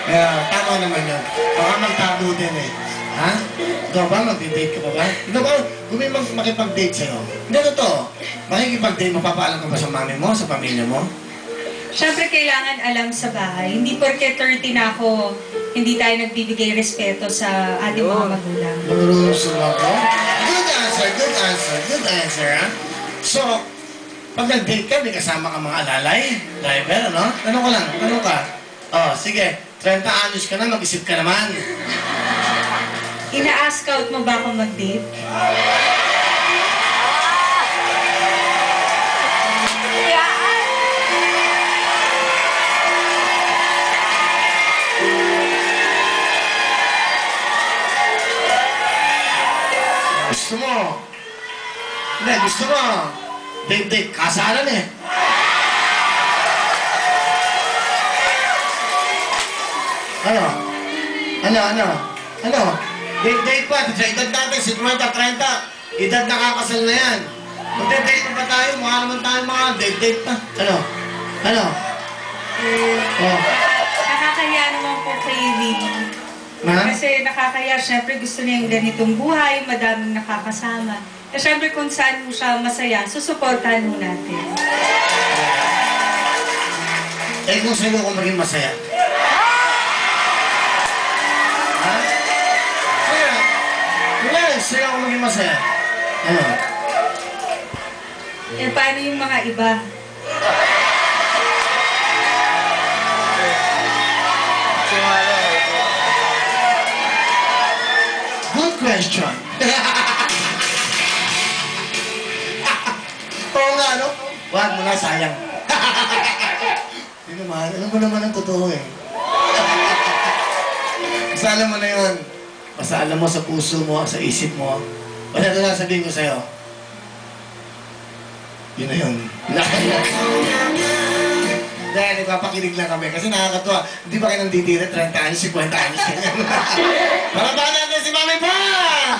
Tama naman yun. Baka magtago din eh. Ha? Ikaw ba? Mag-date ka pa ba? Ikaw ba? Kung may makipag-date sa'yo. Hindi, totoo. Makikipag-date, mapapaalam ka ba sa mami mo, sa pamilya mo? Siyempre, kailangan alam sa bahay. Hindi porke 30 na ako, hindi tayo nagbibigay respeto sa ating mga magulang. Good answer, good answer, good answer, ha? So, pag nag-date ka, may kasama ka mga alalay, driver, ano? Tanong ko lang, tanong ka. Oh, sige, 30 anyos ka na, mag-isip ka naman. Ina-ask out mo ba akong mag-date? Gusto mo? Hindi, gusto mo. Date, kasalan eh. Ano? Date pa. Sa edad natin, 50, 30. Edad nakakasal na yan. Magde-date pa ba tayo? Mukha naman tayo mga date pa. Ano? Oh. Nakakaya naman po kay Vinny. Kasi nakakaya, syempre gusto niya yung ganitong buhay, madaming nakakasama. Eh syempre kung saan mo siya masaya, susuportahan mo natin. Eh kung sa'yo ko maging masaya? Ha? Kaya, sa'yo ako maging masaya. Ano? Eh paano yung mga iba? Good question. Oo nga, no? Wag mo na, sayang. Hindi naman, alam mo naman ang totoo eh. Basta alam mo na yun. Basta alam mo sa puso mo, sa isip mo. Basta ito lang sabihin ko sa'yo. Yun na yun. Dahil nagpapakinig lang kami kasi nakakatuwa. Hindi ba kayo nanditira 30 anos, 50 anos? Para ba natin si Mami Pang?